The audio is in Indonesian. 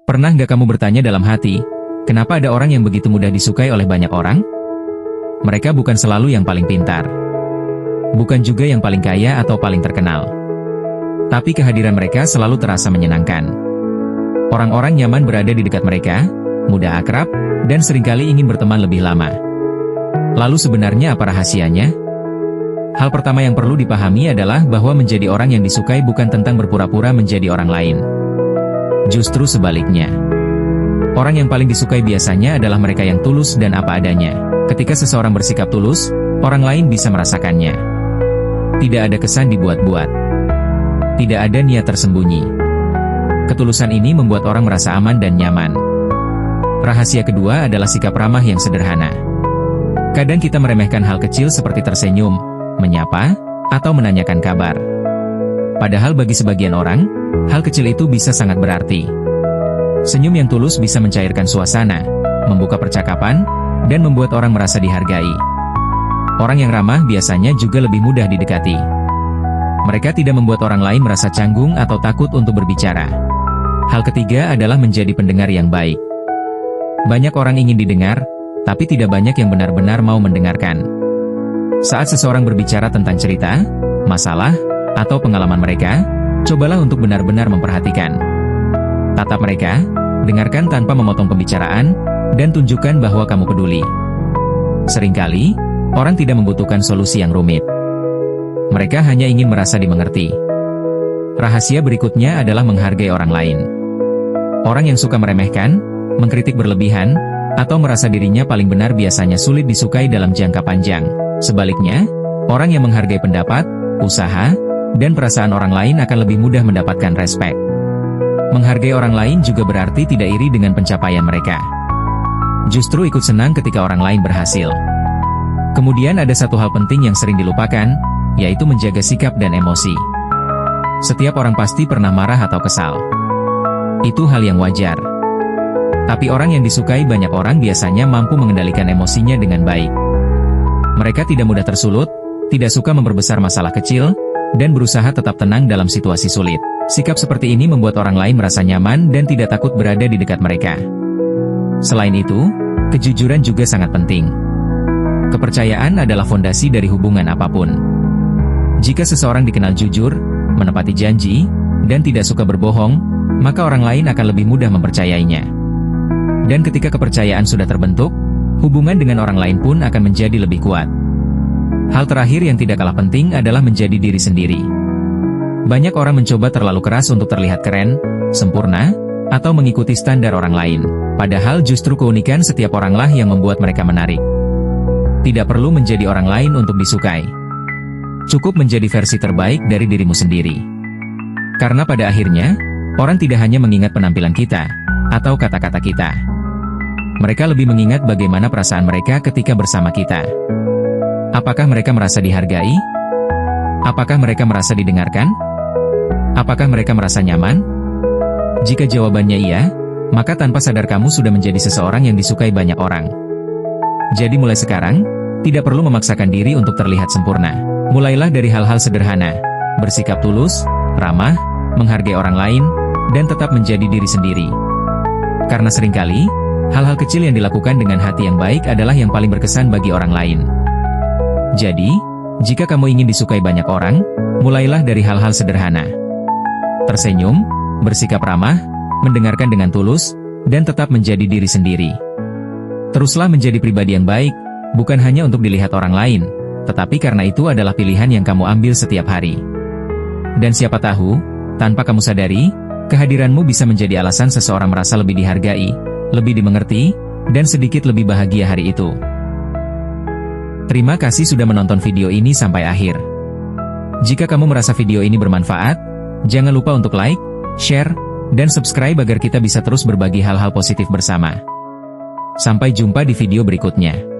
Pernah nggak kamu bertanya dalam hati, kenapa ada orang yang begitu mudah disukai oleh banyak orang? Mereka bukan selalu yang paling pintar. Bukan juga yang paling kaya atau paling terkenal. Tapi kehadiran mereka selalu terasa menyenangkan. Orang-orang nyaman berada di dekat mereka, mudah akrab, dan seringkali ingin berteman lebih lama. Lalu sebenarnya apa rahasianya? Hal pertama yang perlu dipahami adalah bahwa menjadi orang yang disukai bukan tentang berpura-pura menjadi orang lain. Justru sebaliknya. Orang yang paling disukai biasanya adalah mereka yang tulus dan apa adanya. Ketika seseorang bersikap tulus, orang lain bisa merasakannya. Tidak ada kesan dibuat-buat. Tidak ada niat tersembunyi. Ketulusan ini membuat orang merasa aman dan nyaman. Rahasia kedua adalah sikap ramah yang sederhana. Kadang kita meremehkan hal kecil seperti tersenyum, menyapa, atau menanyakan kabar. Padahal bagi sebagian orang, hal kecil itu bisa sangat berarti. Senyum yang tulus bisa mencairkan suasana, membuka percakapan, dan membuat orang merasa dihargai. Orang yang ramah biasanya juga lebih mudah didekati. Mereka tidak membuat orang lain merasa canggung atau takut untuk berbicara. Hal ketiga adalah menjadi pendengar yang baik. Banyak orang ingin didengar, tapi tidak banyak yang benar-benar mau mendengarkan. Saat seseorang berbicara tentang cerita, masalah, atau pengalaman mereka, cobalah untuk benar-benar memperhatikan. Tatap mereka, dengarkan tanpa memotong pembicaraan, dan tunjukkan bahwa kamu peduli. Seringkali, orang tidak membutuhkan solusi yang rumit. Mereka hanya ingin merasa dimengerti. Rahasia berikutnya adalah menghargai orang lain. Orang yang suka meremehkan, mengkritik berlebihan, atau merasa dirinya paling benar biasanya sulit disukai dalam jangka panjang. Sebaliknya, orang yang menghargai pendapat, usaha, dan perasaan orang lain akan lebih mudah mendapatkan respek. Menghargai orang lain juga berarti tidak iri dengan pencapaian mereka. Justru ikut senang ketika orang lain berhasil. Kemudian ada satu hal penting yang sering dilupakan, yaitu menjaga sikap dan emosi. Setiap orang pasti pernah marah atau kesal. Itu hal yang wajar. Tapi orang yang disukai banyak orang biasanya mampu mengendalikan emosinya dengan baik. Mereka tidak mudah tersulut, tidak suka memperbesar masalah kecil, dan berusaha tetap tenang dalam situasi sulit. Sikap seperti ini membuat orang lain merasa nyaman dan tidak takut berada di dekat mereka. Selain itu, kejujuran juga sangat penting. Kepercayaan adalah fondasi dari hubungan apapun. Jika seseorang dikenal jujur, menepati janji, dan tidak suka berbohong, maka orang lain akan lebih mudah mempercayainya. Dan ketika kepercayaan sudah terbentuk, hubungan dengan orang lain pun akan menjadi lebih kuat. Hal terakhir yang tidak kalah penting adalah menjadi diri sendiri. Banyak orang mencoba terlalu keras untuk terlihat keren, sempurna, atau mengikuti standar orang lain. Padahal justru keunikan setiap oranglah yang membuat mereka menarik. Tidak perlu menjadi orang lain untuk disukai. Cukup menjadi versi terbaik dari dirimu sendiri. Karena pada akhirnya, orang tidak hanya mengingat penampilan kita, atau kata-kata kita. Mereka lebih mengingat bagaimana perasaan mereka ketika bersama kita. Apakah mereka merasa dihargai? Apakah mereka merasa didengarkan? Apakah mereka merasa nyaman? Jika jawabannya iya, maka tanpa sadar kamu sudah menjadi seseorang yang disukai banyak orang. Jadi mulai sekarang, tidak perlu memaksakan diri untuk terlihat sempurna. Mulailah dari hal-hal sederhana, bersikap tulus, ramah, menghargai orang lain, dan tetap menjadi diri sendiri. Karena seringkali, hal-hal kecil yang dilakukan dengan hati yang baik adalah yang paling berkesan bagi orang lain. Jadi, jika kamu ingin disukai banyak orang, mulailah dari hal-hal sederhana. Tersenyum, bersikap ramah, mendengarkan dengan tulus, dan tetap menjadi diri sendiri. Teruslah menjadi pribadi yang baik, bukan hanya untuk dilihat orang lain, tetapi karena itu adalah pilihan yang kamu ambil setiap hari. Dan siapa tahu, tanpa kamu sadari, kehadiranmu bisa menjadi alasan seseorang merasa lebih dihargai, lebih dimengerti, dan sedikit lebih bahagia hari itu. Terima kasih sudah menonton video ini sampai akhir. Jika kamu merasa video ini bermanfaat, jangan lupa untuk like, share, dan subscribe agar kita bisa terus berbagi hal-hal positif bersama. Sampai jumpa di video berikutnya.